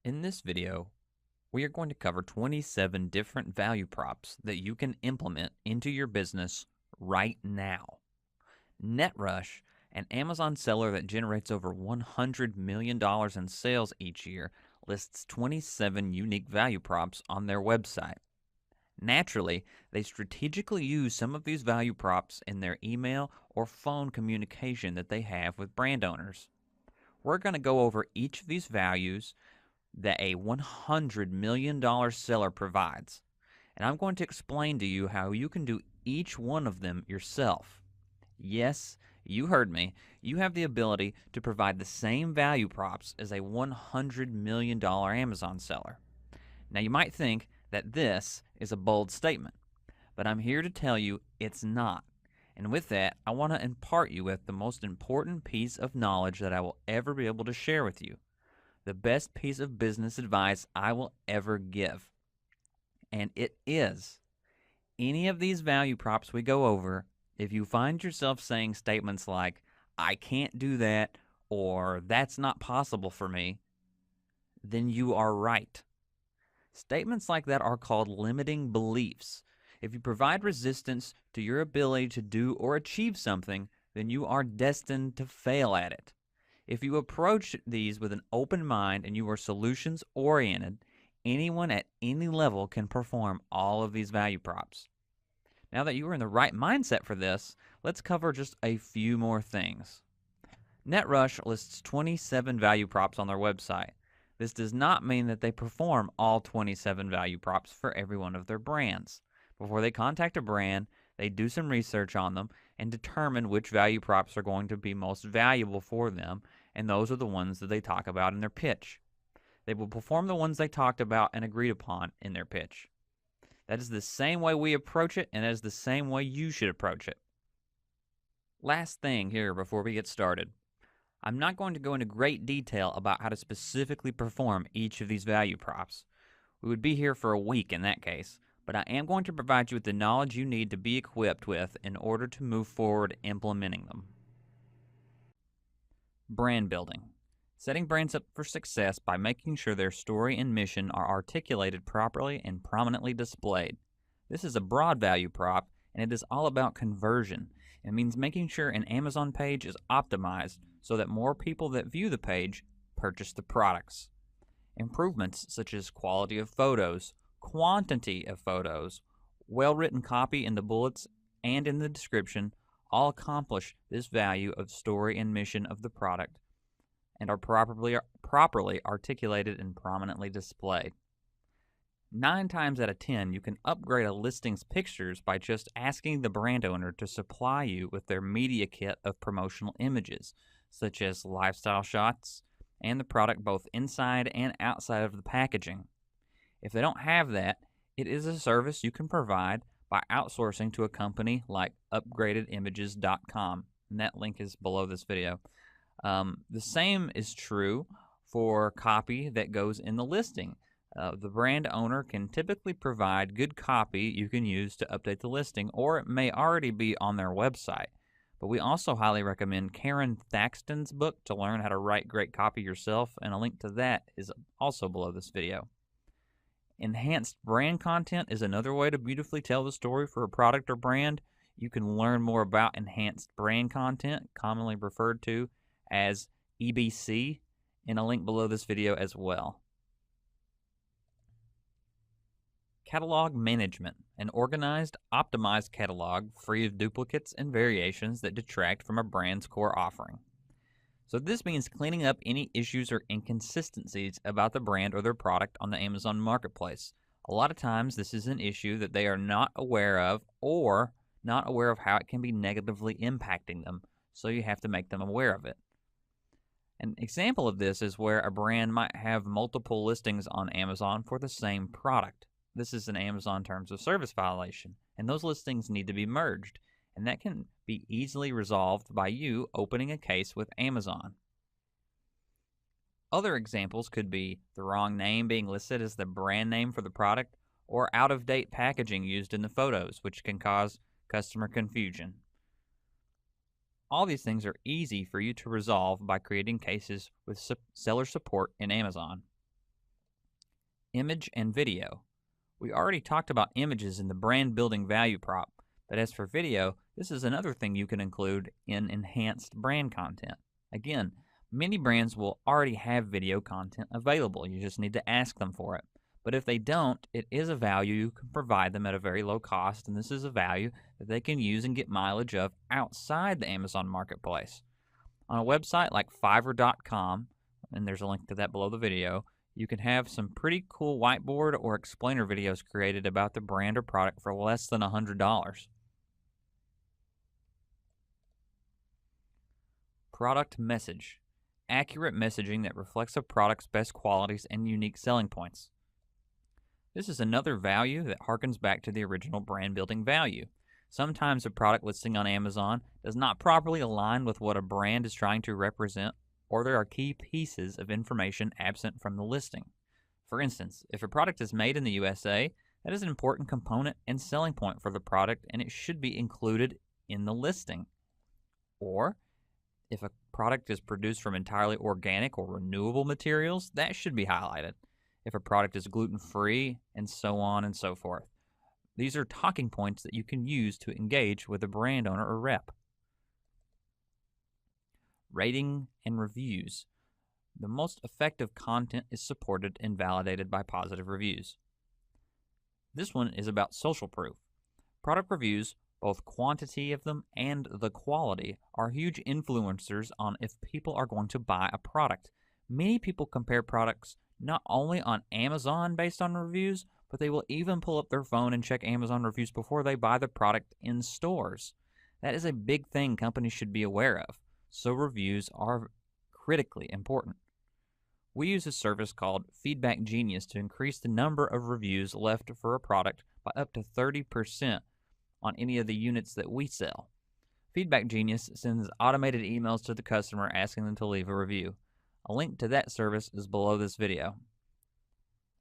In this video, we are going to cover 27 different value props that you can implement into your business right now. NetRush, an Amazon seller that generates over $100 million in sales each year, lists 27 unique value props on their website. Naturally, they strategically use some of these value props in their email or phone communication that they have with brand owners. We're going to go over each of these values that a $100 million seller provides. And I'm going to explain to you how you can do each one of them yourself. Yes, you heard me. You have the ability to provide the same value props as a $100 million Amazon seller. Now, you might think that this is a bold statement, but I'm here to tell you it's not. And with that, I want to impart you with the most important piece of knowledge that I will ever be able to share with you. The best piece of business advice I will ever give. And it is, any of these value props we go over, if you find yourself saying statements like, I can't do that, or that's not possible for me, then you are right. Statements like that are called limiting beliefs. If you provide resistance to your ability to do or achieve something, then you are destined to fail at it. If you approach these with an open mind and you are solutions oriented, anyone at any level can perform all of these value props. Now that you are in the right mindset for this, let's cover just a few more things. NetRush lists 27 value props on their website. This does not mean that they perform all 27 value props for every one of their brands. Before they contact a brand, they do some research on them and determine which value props are going to be most valuable for them, and those are the ones that they talk about in their pitch. They will perform the ones they talked about and agreed upon in their pitch. That is the same way we approach it, and that is the same way you should approach it. Last thing here before we get started. I'm not going to go into great detail about how to specifically perform each of these value props. We would be here for a week in that case, but I am going to provide you with the knowledge you need to be equipped with in order to move forward implementing them. Brand building. Setting brands up for success by making sure their story and mission are articulated properly and prominently displayed. This is a broad value prop, and it is all about conversion. It means making sure an Amazon page is optimized so that more people that view the page purchase the products. Improvements such as quality of photos, quantity of photos, well-written copy in the bullets and in the description all accomplish this value of story and mission of the product and are properly articulated and prominently displayed. 9 times out of 10, you can upgrade a listing's pictures by just asking the brand owner to supply you with their media kit of promotional images, such as lifestyle shots and the product both inside and outside of the packaging. If they don't have that, it is a service you can provide by outsourcing to a company like upgradedimages.com, and that link is below this video. The same is true for copy that goes in the listing. The brand owner can typically provide good copy you can use to update the listing, or it may already be on their website. But we also highly recommend Karen Thaxton's book to learn how to write great copy yourself, and a link to that is also below this video. Enhanced brand content is another way to beautifully tell the story for a product or brand. You can learn more about enhanced brand content, commonly referred to as EBC, in a link below this video as well. Catalog management, an organized, optimized catalog free of duplicates and variations that detract from a brand's core offering. So this means cleaning up any issues or inconsistencies about the brand or their product on the Amazon Marketplace. A lot of times this is an issue that they are not aware of or not aware of how it can be negatively impacting them, so you have to make them aware of it. An example of this is where a brand might have multiple listings on Amazon for the same product. This is an Amazon Terms of Service violation, and those listings need to be merged, and that can be easily resolved by you opening a case with Amazon. Other examples could be the wrong name being listed as the brand name for the product, or out-of-date packaging used in the photos, which can cause customer confusion. All these things are easy for you to resolve by creating cases with seller support in Amazon. Image and video. We already talked about images in the brand building value prop, but as for video, this is another thing you can include in enhanced brand content. Again, many brands will already have video content available. You just need to ask them for it. But if they don't, it is a value you can provide them at a very low cost, and this is a value that they can use and get mileage of outside the Amazon marketplace. On a website like Fiverr.com, and there's a link to that below the video, you can have some pretty cool whiteboard or explainer videos created about the brand or product for less than $100. Product message. Accurate messaging that reflects a product's best qualities and unique selling points. This is another value that harkens back to the original brand building value. Sometimes a product listing on Amazon does not properly align with what a brand is trying to represent, or there are key pieces of information absent from the listing. For instance, if a product is made in the USA, that is an important component and selling point for the product, and it should be included in the listing. Or, if a product is produced from entirely organic or renewable materials, that should be highlighted. If a product is gluten-free, and so on and so forth. These are talking points that you can use to engage with a brand owner or rep. Rating and reviews. The most effective content is supported and validated by positive reviews. This one is about social proof. Product reviews, both quantity of them and the quality, are huge influencers on if people are going to buy a product. Many people compare products not only on Amazon based on reviews, but they will even pull up their phone and check Amazon reviews before they buy the product in stores. That is a big thing companies should be aware of. So reviews are critically important. We use a service called Feedback Genius to increase the number of reviews left for a product by up to 30% on any of the units that we sell. Feedback Genius sends automated emails to the customer asking them to leave a review. A link to that service is below this video.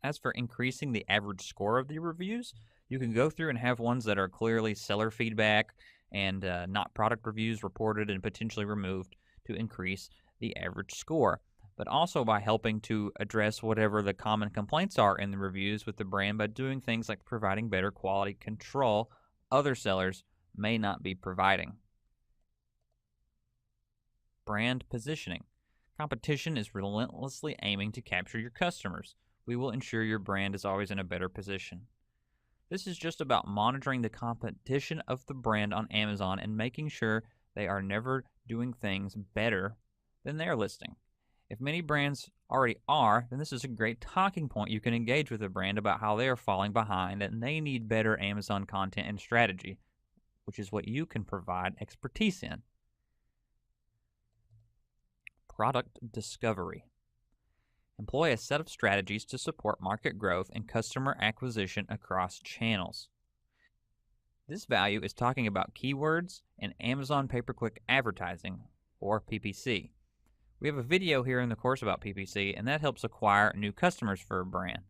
As for increasing the average score of the reviews, you can go through and have ones that are clearly seller feedback and not product reviews reported and potentially removed to increase the average score. But also by helping to address whatever the common complaints are in the reviews with the brand by doing things like providing better quality control other sellers may not be providing. Brand positioning. Competition is relentlessly aiming to capture your customers. We will ensure your brand is always in a better position. This is just about monitoring the competition of the brand on Amazon and making sure they are never doing things better than their listing. If many brands already are, then this is a great talking point. You can engage with a brand about how they are falling behind and they need better Amazon content and strategy, which is what you can provide expertise in. Product discovery. Employ a set of strategies to support market growth and customer acquisition across channels. This value is talking about keywords and Amazon pay-per-click advertising, or PPC. We have a video here in the course about PPC, and that helps acquire new customers for a brand.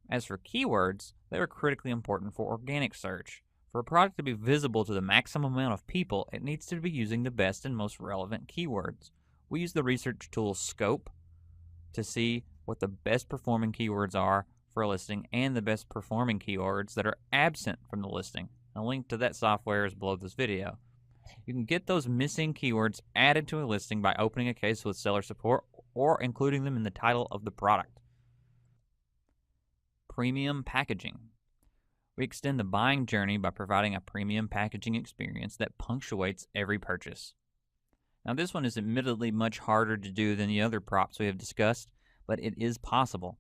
As for keywords, they are critically important for organic search. For a product to be visible to the maximum amount of people, it needs to be using the best and most relevant keywords. We use the research tool Scope to see what the best performing keywords are for a listing and the best performing keywords that are absent from the listing. A link to that software is below this video. You can get those missing keywords added to a listing by opening a case with seller support or including them in the title of the product. Premium packaging. We extend the buying journey by providing a premium packaging experience that punctuates every purchase. Now, this one is admittedly much harder to do than the other props we have discussed, but it is possible.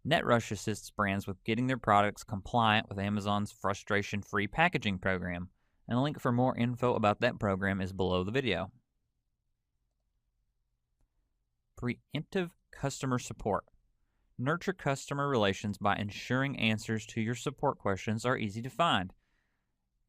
NetRush assists brands with getting their products compliant with Amazon's frustration-free packaging program, and a link for more info about that program is below the video. Preemptive customer support. Nurture customer relations by ensuring answers to your support questions are easy to find.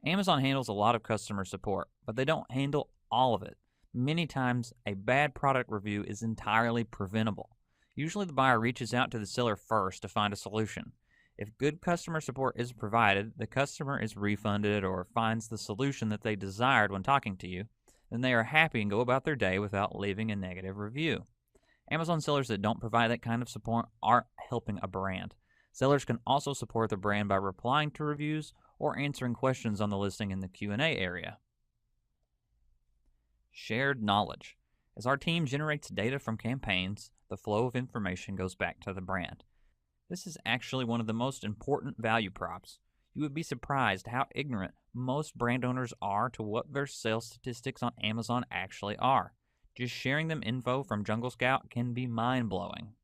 Amazon handles a lot of customer support, but they don't handle all of it. Many times, a bad product review is entirely preventable. Usually the buyer reaches out to the seller first to find a solution. If good customer support is provided, the customer is refunded or finds the solution that they desired when talking to you, then they are happy and go about their day without leaving a negative review. Amazon sellers that don't provide that kind of support aren't helping a brand. Sellers can also support the brand by replying to reviews or answering questions on the listing in the Q&A area. Shared knowledge. As our team generates data from campaigns, the flow of information goes back to the brand. This is actually one of the most important value props. You would be surprised how ignorant most brand owners are to what their sales statistics on Amazon actually are. Just sharing them info from Jungle Scout can be mind-blowing.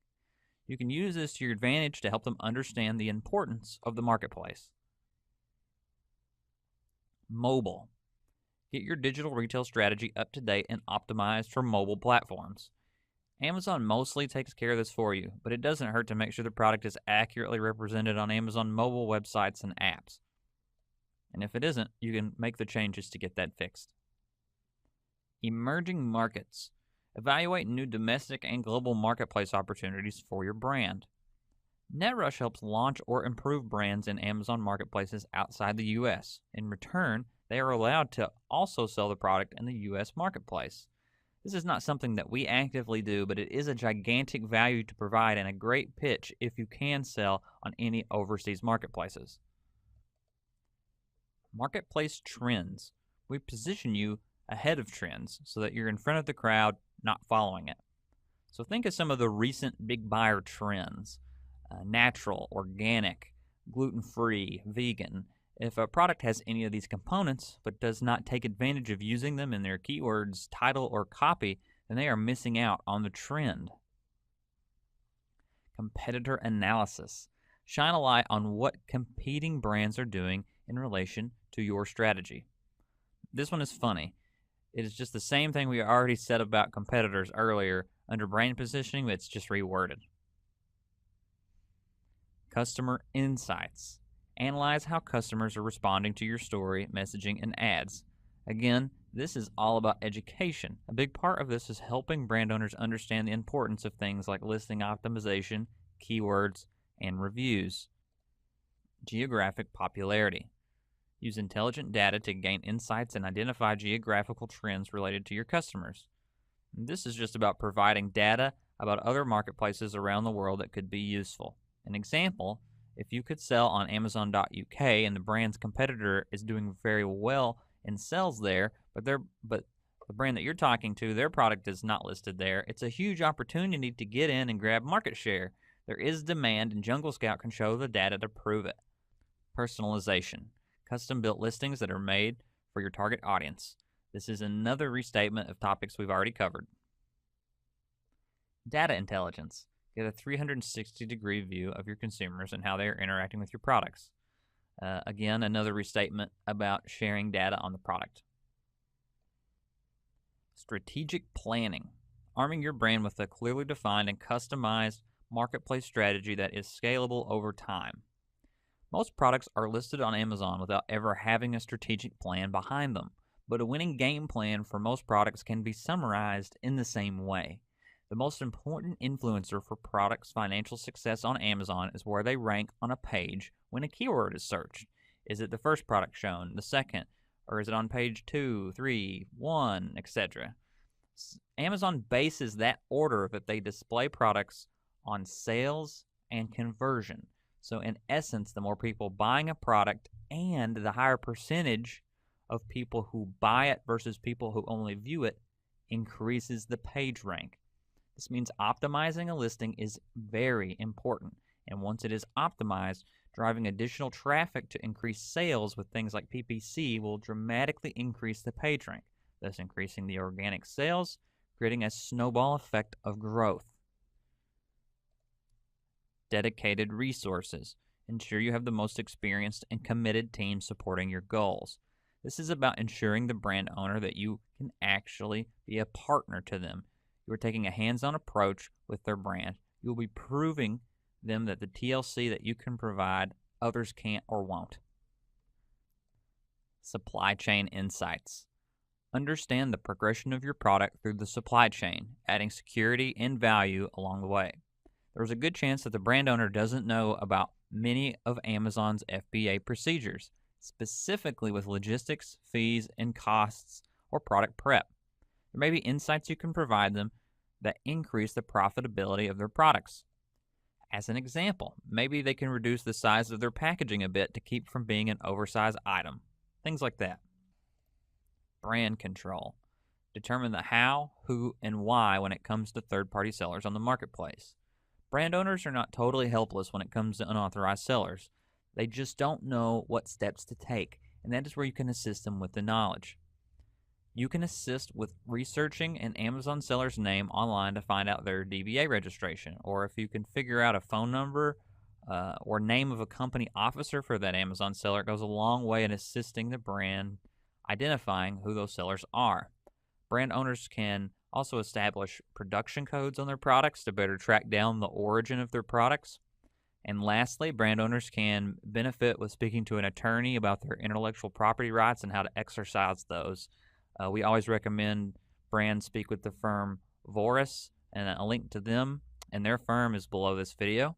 You can use this to your advantage to help them understand the importance of the marketplace. Mobile. Get your digital retail strategy up to date and optimized for mobile platforms. Amazon mostly takes care of this for you, but it doesn't hurt to make sure the product is accurately represented on Amazon mobile websites and apps. And if it isn't, you can make the changes to get that fixed. Emerging markets. Evaluate new domestic and global marketplace opportunities for your brand. NetRush helps launch or improve brands in Amazon marketplaces outside the U.S. In return, they are allowed to also sell the product in the U.S. marketplace. This is not something that we actively do, but it is a gigantic value to provide and a great pitch if you can sell on any overseas marketplaces. Marketplace trends. We position you ahead of trends so that you're in front of the crowd, not following it. So think of some of the recent big buyer trends. Natural, organic, gluten-free, vegan. If a product has any of these components but does not take advantage of using them in their keywords, title, or copy, then they are missing out on the trend. Competitor analysis. Shine a light on what competing brands are doing in relation to your strategy. This one is funny. It is just the same thing we already said about competitors earlier under brand positioning, but it's just reworded. Customer insights. Analyze how customers are responding to your story, messaging, and ads. Again, this is all about education. A big part of this is helping brand owners understand the importance of things like listing optimization, keywords, and reviews. Geographic popularity. Use intelligent data to gain insights and identify geographical trends related to your customers. This is just about providing data about other marketplaces around the world that could be useful. An example, if you could sell on Amazon.uk and the brand's competitor is doing very well in sales there, but the brand that you're talking to, their product is not listed there, it's a huge opportunity to get in and grab market share. There is demand, and Jungle Scout can show the data to prove it. Personalization. Custom-built listings that are made for your target audience. This is another restatement of topics we've already covered. Data intelligence. Get a 360-degree view of your consumers and how they are interacting with your products. Again, another restatement about sharing data on the product. Strategic planning. Arming your brand with a clearly defined and customized marketplace strategy that is scalable over time. Most products are listed on Amazon without ever having a strategic plan behind them, but a winning game plan for most products can be summarized in the same way. The most important influencer for products' financial success on Amazon is where they rank on a page when a keyword is searched. Is it the first product shown, the second, or is it on page 2, 3, 1, etc.? Amazon bases that order that they display products on sales and conversion. So in essence, the more people buying a product and the higher percentage of people who buy it versus people who only view it increases the page rank. This means optimizing a listing is very important, and once it is optimized, driving additional traffic to increase sales with things like PPC will dramatically increase the page rank, thus increasing the organic sales, creating a snowball effect of growth. Dedicated resources. Ensure you have the most experienced and committed team supporting your goals. This is about ensuring the brand owner that you can actually be a partner to them. You are taking a hands-on approach with their brand. You will be proving them that the TLC that you can provide, others can't or won't. Supply chain insights. Understand the progression of your product through the supply chain, adding security and value along the way. There's a good chance that the brand owner doesn't know about many of Amazon's FBA procedures, specifically with logistics, fees, and costs, or product prep. There may be insights you can provide them that increase the profitability of their products. As an example, maybe they can reduce the size of their packaging a bit to keep from being an oversized item. Things like that. Brand control. Determine the how, who, and why when it comes to third-party sellers on the marketplace. Brand owners are not totally helpless when it comes to unauthorized sellers. They just don't know what steps to take, and that is where you can assist them with the knowledge. You can assist with researching an Amazon seller's name online to find out their DBA registration, or if you can figure out a phone number or name of a company officer for that Amazon seller, it goes a long way in assisting the brand identifying who those sellers are. Brand owners can also establish production codes on their products to better track down the origin of their products. And lastly, brand owners can benefit with speaking to an attorney about their intellectual property rights and how to exercise those. We always recommend brands speak with the firm Voris, and a link to them and their firm is below this video.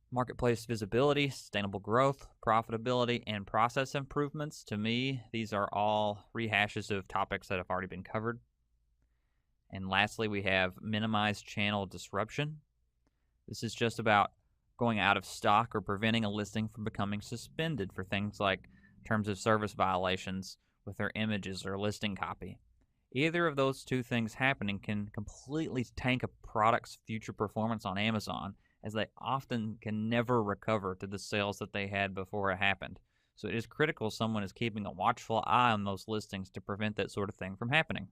Marketplace visibility, sustainable growth, profitability, and process improvements. To me, these are all rehashes of topics that have already been covered. And lastly, we have minimize channel disruption. This is just about going out of stock or preventing a listing from becoming suspended for things like terms of service violations with their images or listing copy. Either of those two things happening can completely tank a product's future performance on Amazon, as they often can never recover to the sales that they had before it happened. So it is critical someone is keeping a watchful eye on those listings to prevent that sort of thing from happening.